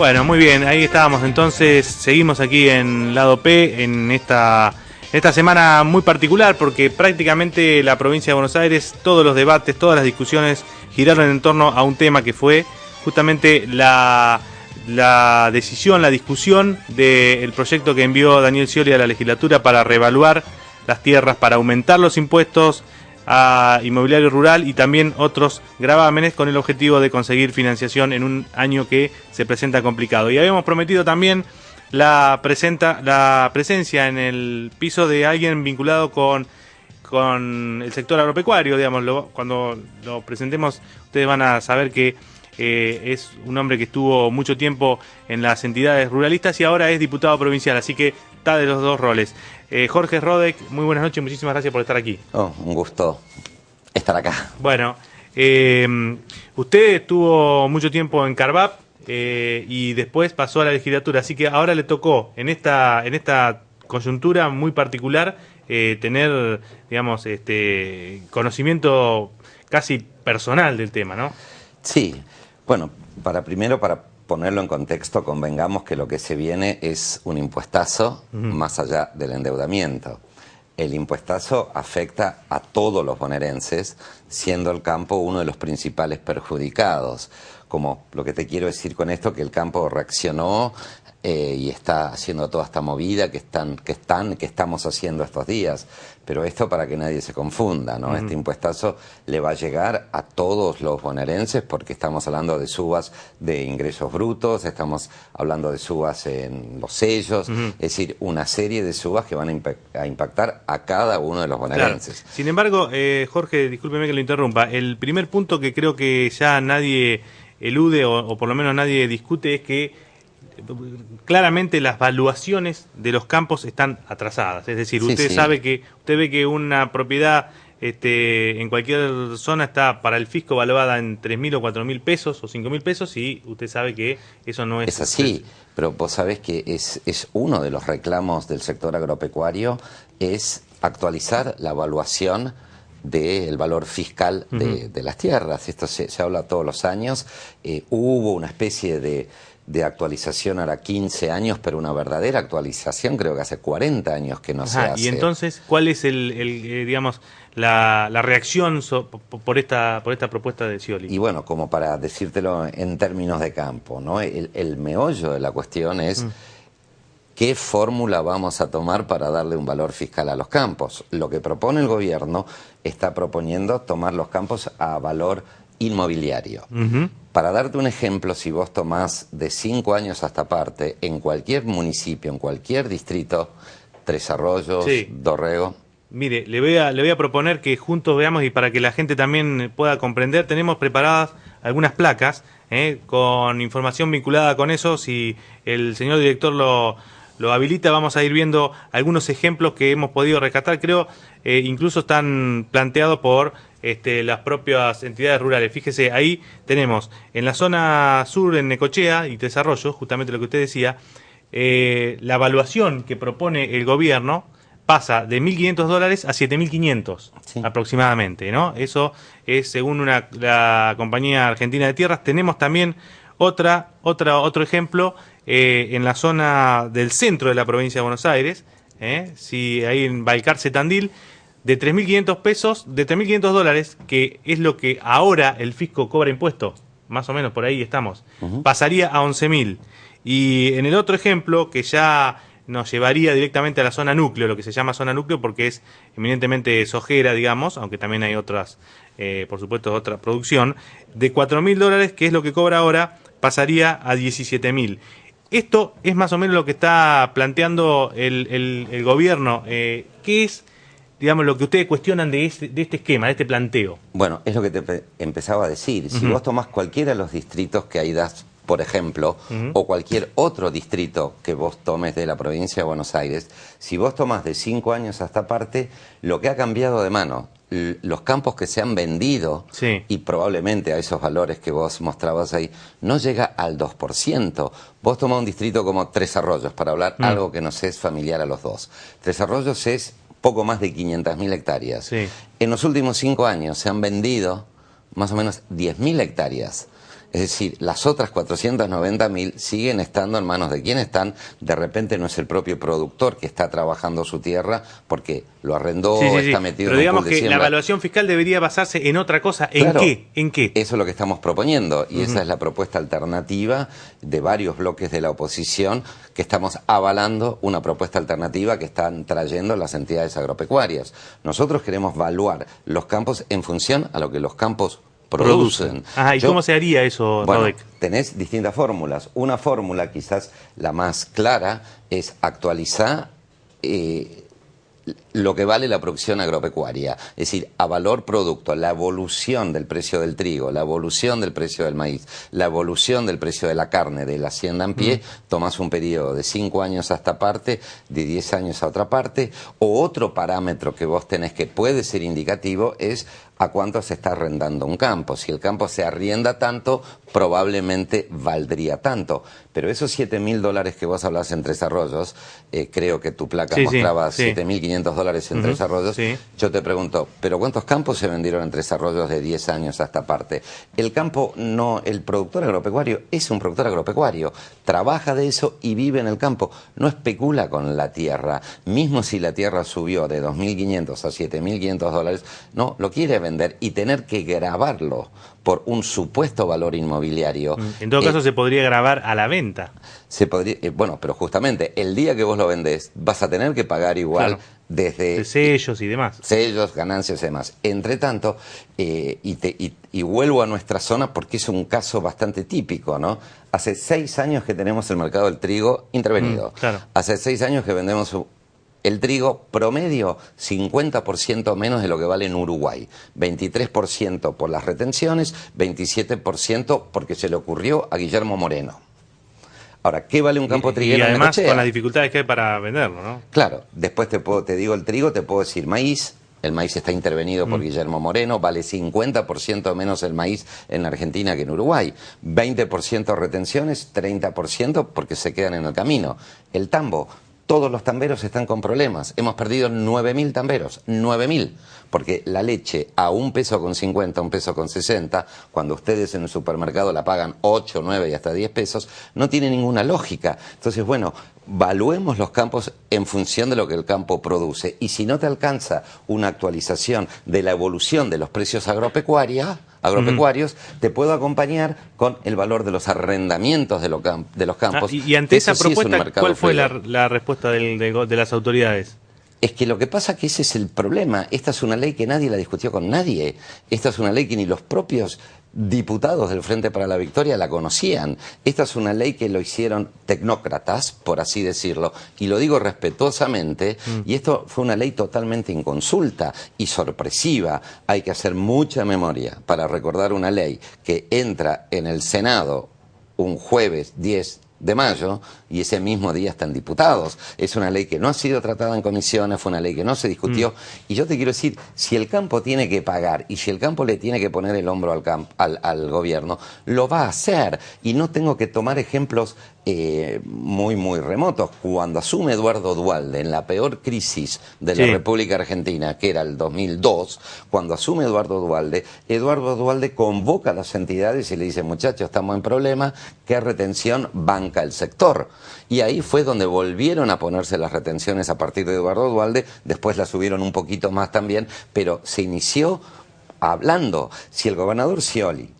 Bueno, muy bien, ahí estábamos. Entonces, seguimos aquí en Lado P, en esta semana muy particular, porque prácticamente la provincia de Buenos Aires, todos los debates, todas las discusiones giraron en torno a un tema que fue justamente la decisión, la discusión del proyecto que envió Daniel Scioli a la legislatura para reevaluar las tierras, para aumentar los impuestos a inmobiliario rural y también otros gravámenes con el objetivo de conseguir financiación en un año que se presenta complicado. Y habíamos prometido también la presencia en el piso de alguien vinculado con el sector agropecuario, digamos. Cuando lo presentemos ustedes van a saber que es un hombre que estuvo mucho tiempo en las entidades ruralistas y ahora es diputado provincial, así que está de los dos roles. Jorge Rodek, muy buenas noches, muchísimas gracias por estar aquí. Oh, un gusto estar acá. Bueno, usted estuvo mucho tiempo en Carvap y después pasó a la legislatura, así que ahora le tocó en esta coyuntura muy particular tener, digamos, conocimiento casi personal del tema, ¿no? Sí, bueno, para ponerlo en contexto, convengamos que lo que se viene es un impuestazo más allá del endeudamiento. El impuestazo afecta a todos los bonaerenses, siendo el campo uno de los principales perjudicados. Como lo que te quiero decir con esto, que el campo reaccionó y está haciendo toda esta movida que estamos haciendo estos días. Pero esto para que nadie se confunda, ¿no? Este impuestazo le va a llegar a todos los bonaerenses porque estamos hablando de subas de ingresos brutos, estamos hablando de subas en los sellos, es decir, una serie de subas que van a impactar a cada uno de los bonaerenses. Claro. Sin embargo, Jorge, discúlpeme que lo interrumpa, el primer punto que creo que ya nadie elude o por lo menos nadie discute es que claramente las valuaciones de los campos están atrasadas, es decir, usted ve que una propiedad en cualquier zona está para el fisco valuada en 3.000 o 4.000 pesos o 5.000 pesos y usted sabe que eso no es... Es así, pero vos sabés que es uno de los reclamos del sector agropecuario, es actualizar la evaluación del valor fiscal de las tierras. Esto se habla todos los años. Hubo una especie de actualización ahora 15 años, pero una verdadera actualización creo que hace 40 años que no se hace. Y entonces, ¿cuál es digamos, la reacción por esta propuesta de Scioli? Y bueno, como para decírtelo en términos de campo, ¿no? El meollo de la cuestión es ¿qué fórmula vamos a tomar para darle un valor fiscal a los campos? Lo que propone el gobierno está proponiendo tomar los campos a valor inmobiliario. Para darte un ejemplo, si vos tomás de 5 años hasta parte, en cualquier municipio, en cualquier distrito, Tres Arroyos, Dorrego... Mire, le voy a proponer que juntos veamos y para que la gente también pueda comprender, tenemos preparadas algunas placas con información vinculada con eso. Si el señor director lo habilita, vamos a ir viendo algunos ejemplos que hemos podido rescatar. Creo incluso están planteados por las propias entidades rurales. Fíjese, ahí tenemos en la zona sur, en Necochea y Tres Arroyos, justamente lo que usted decía, la evaluación que propone el gobierno pasa de $1.500 a $7.500 aproximadamente, ¿no? Eso es según la Compañía Argentina de Tierras. Tenemos también otro ejemplo en la zona del centro de la provincia de Buenos Aires, si ahí en Balcarce, Tandil, de $3.500, que es lo que ahora el fisco cobra impuesto, más o menos por ahí estamos, pasaría a 11.000. Y en el otro ejemplo, que ya nos llevaría directamente a la zona núcleo, lo que se llama zona núcleo porque es eminentemente sojera, digamos, aunque también hay otras, por supuesto, otra producción, de $4.000, que es lo que cobra ahora, pasaría a 17.000. Esto es más o menos lo que está planteando el gobierno. ¿Qué es, digamos, lo que ustedes cuestionan de este esquema, de este planteo? Bueno, es lo que te empezaba a decir. Si vos tomás cualquiera de los distritos que ahí das, por ejemplo, o cualquier otro distrito que vos tomes de la provincia de Buenos Aires, si vos tomás de 5 años hasta parte, lo que ha cambiado de mano, los campos que se han vendido, y probablemente a esos valores que vos mostrabas ahí, no llega al 2%. Vos tomás un distrito como Tres Arroyos, para hablar algo que nos es familiar a los dos. Tres Arroyos es poco más de 500.000 hectáreas. En los últimos 5 años se han vendido más o menos 10.000 hectáreas. Es decir, las otras 490.000 siguen estando en manos de quién están. De repente no es el propio productor que está trabajando su tierra porque lo arrendó, está metido pero en un digamos pool de que siembra. la evaluación fiscal debería basarse en otra cosa. ¿En Claro, qué? ¿En qué? Eso es lo que estamos proponiendo y esa es la propuesta alternativa de varios bloques de la oposición que estamos avalando una propuesta alternativa que están trayendo las entidades agropecuarias. Nosotros queremos evaluar los campos en función a lo que los campos producen. Ajá, ¿y cómo se haría eso, bueno, Rodek? Tenés distintas fórmulas. Una fórmula, quizás la más clara, es actualizar lo que vale la producción agropecuaria, es decir, a valor producto, la evolución del precio del trigo, la evolución del precio del maíz, la evolución del precio de la carne, de la hacienda en pie, tomás un periodo de 5 años a esta parte, de 10 años a otra parte, o otro parámetro que vos tenés que puede ser indicativo es a cuánto se está arrendando un campo. Si el campo se arrienda tanto, probablemente valdría tanto. Pero esos $7.000 que vos hablás en Tres Arroyos, creo que tu placa mostraba $7.500 en Tres Arroyos. Yo te pregunto, ¿pero cuántos campos se vendieron en Tres Arroyos de 10 años a esta parte? El campo no, el productor agropecuario es un productor agropecuario, trabaja de eso y vive en el campo, no especula con la tierra. Mismo si la tierra subió de 2.500 a $7.500, no, lo quiere vender y tener que gravarlo por un supuesto valor inmobiliario. En todo caso se podría gravar a la venta. Se podría, bueno, pero justamente el día que vos lo vendés vas a tener que pagar igual desde de sellos y demás. Sellos, ganancias y demás. Entre tanto, y vuelvo a nuestra zona porque es un caso bastante típico, ¿no? Hace 6 años que tenemos el mercado del trigo intervenido. Hace 6 años que vendemos el trigo promedio 50% menos de lo que vale en Uruguay, 23% por las retenciones, 27% porque se le ocurrió a Guillermo Moreno. Ahora, ¿qué vale un campo triguero? Y además en Necochea? Con las dificultades que hay para venderlo, ¿no? Claro, después te digo el trigo, te puedo decir maíz. El maíz está intervenido por Guillermo Moreno, vale 50% menos el maíz en Argentina que en Uruguay, 20% retenciones, 30% porque se quedan en el camino. El tambo, todos los tamberos están con problemas. Hemos perdido 9.000 tamberos, 9.000, porque la leche a $1,50, $1,60, cuando ustedes en el supermercado la pagan 8, 9 y hasta 10 pesos, no tiene ninguna lógica. Entonces, bueno, valuemos los campos en función de lo que el campo produce. Y si no te alcanza una actualización de la evolución de los precios agropecuarios, te puedo acompañar con el valor de los arrendamientos de los campos. Y ante esa propuesta, ¿cuál fue la respuesta de las autoridades? Es que lo que pasa que ese es el problema. Esta es una ley que nadie la discutió con nadie. Esta es una ley que ni los propios diputados del Frente para la Victoria la conocían. Esta es una ley que lo hicieron tecnócratas, por así decirlo, y lo digo respetuosamente, y esto fue una ley totalmente inconsulta y sorpresiva. Hay que hacer mucha memoria para recordar una ley que entra en el Senado un jueves 10 de mayo y ese mismo día están diputados. Es una ley que no ha sido tratada en comisiones, fue una ley que no se discutió. Y yo te quiero decir, si el campo tiene que pagar y si el campo le tiene que poner el hombro al gobierno, lo va a hacer. Y no tengo que tomar ejemplos muy remotos. Cuando asume Eduardo Duhalde en la peor crisis de la República Argentina, que era el 2002, cuando asume Eduardo Duhalde convoca a las entidades y le dice, muchachos, estamos en problema, ¿qué retención banca el sector? Y ahí fue donde volvieron a ponerse las retenciones a partir de Eduardo Duhalde, después las subieron un poquito más también, pero se inició hablando. Si el gobernador Scioli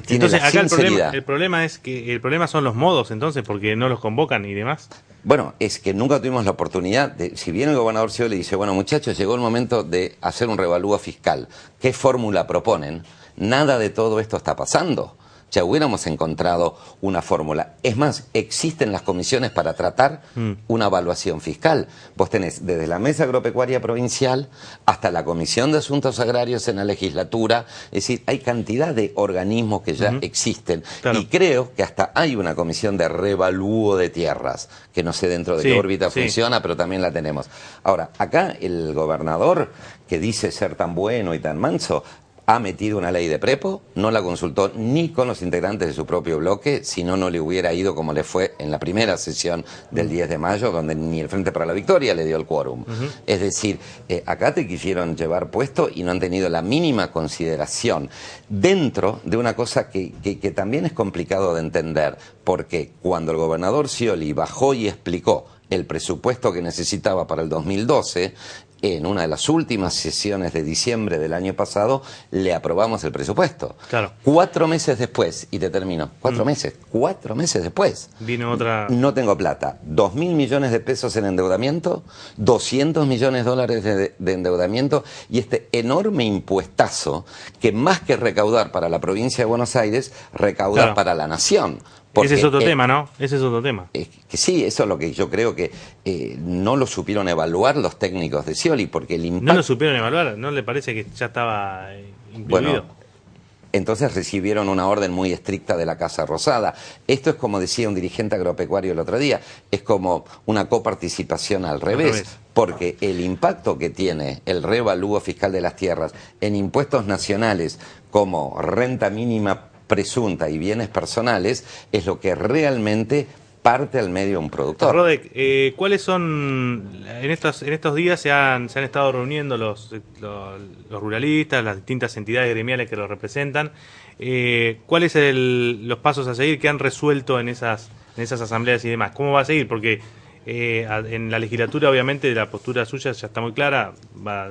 entonces acá el problema son los modos, entonces, porque no los convocan y demás. Bueno, es que nunca tuvimos la oportunidad de, si bien el gobernador Scioli le dice, bueno muchachos, llegó el momento de hacer un revalúo fiscal, ¿qué fórmula proponen? Nada de todo esto está pasando. Ya hubiéramos encontrado una fórmula. Es más, existen las comisiones para tratar una evaluación fiscal. Vos tenés desde la Mesa Agropecuaria Provincial hasta la Comisión de Asuntos Agrarios en la legislatura. Es decir, hay cantidad de organismos que ya existen. Y creo que hasta hay una comisión de revalúo de tierras, que no sé dentro de qué órbita funciona, pero también la tenemos. Ahora, acá el gobernador, que dice ser tan bueno y tan manso, ha metido una ley de prepo, no la consultó ni con los integrantes de su propio bloque, si no, no le hubiera ido como le fue en la primera sesión del 10 de mayo, donde ni el Frente para la Victoria le dio el quórum. Es decir, acá te quisieron llevar puesto y no han tenido la mínima consideración dentro de una cosa que también es complicado de entender, porque cuando el gobernador Scioli bajó y explicó el presupuesto que necesitaba para el 2012, en una de las últimas sesiones de diciembre del año pasado, le aprobamos el presupuesto. Claro. 4 meses después, y te termino, 4 meses después. Vino otra... No tengo plata. 2.000 millones de pesos en endeudamiento, 200 millones de dólares de endeudamiento, y este enorme impuestazo que más que recaudar para la provincia de Buenos Aires, recauda claro. para la nación. Porque, ese es otro tema, ¿no? Ese es otro tema. Que sí, eso es lo que yo creo que no lo supieron evaluar los técnicos de Scioli, porque el impacto... ¿No lo supieron evaluar? ¿No le parece que ya estaba incluido? Bueno, entonces recibieron una orden muy estricta de la Casa Rosada. Esto es como decía un dirigente agropecuario el otro día, es como una coparticipación al revés. Porque el impacto que tiene el revalúo fiscal de las tierras en impuestos nacionales como renta mínima presunta y bienes personales es lo que realmente parte al medio un productor. Rodek, ¿cuáles son, en estos días se han estado reuniendo los ruralistas, las distintas entidades gremiales que los representan? ¿Cuáles los pasos a seguir que han resuelto en esas asambleas y demás? ¿Cómo va a seguir? Porque en la legislatura obviamente la postura suya ya está muy clara, va a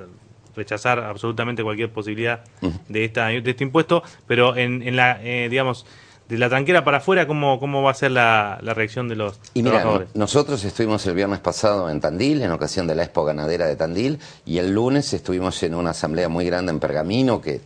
rechazar absolutamente cualquier posibilidad de este impuesto, pero digamos, de la tranquera para afuera, ¿cómo va a ser la reacción de los trabajadores? Nosotros estuvimos el viernes pasado en Tandil, en ocasión de la Expo Ganadera de Tandil, y el lunes estuvimos en una asamblea muy grande en Pergamino, que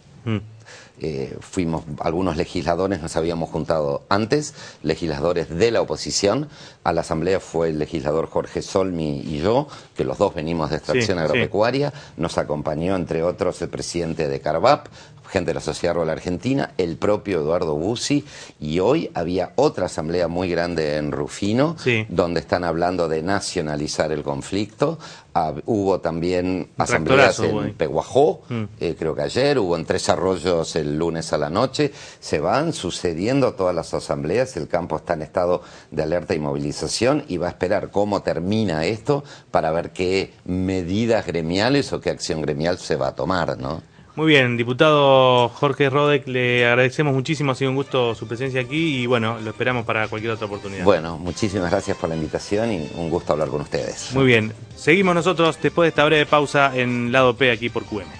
fuimos, algunos legisladores nos habíamos juntado antes, legisladores de la oposición. A la asamblea fue el legislador Jorge Solmi y yo, que los dos venimos de extracción agropecuaria. Nos acompañó, entre otros, el presidente de Carvap, gente de la Sociedad Rural Argentina, el propio Eduardo Bussi, y hoy había otra asamblea muy grande en Rufino, donde están hablando de nacionalizar el conflicto. Hubo también asambleas en Peguajó, creo que ayer, hubo en Tres Arroyos el lunes a la noche. Se van sucediendo todas las asambleas, el campo está en estado de alerta y movilización, y va a esperar cómo termina esto para ver qué medidas gremiales o qué acción gremial se va a tomar, ¿no? Muy bien, diputado Jorge Rodek, le agradecemos muchísimo, ha sido un gusto su presencia aquí y bueno, lo esperamos para cualquier otra oportunidad. Bueno, muchísimas gracias por la invitación y un gusto hablar con ustedes. Muy bien, seguimos nosotros después de esta breve pausa en Lado P aquí por QM.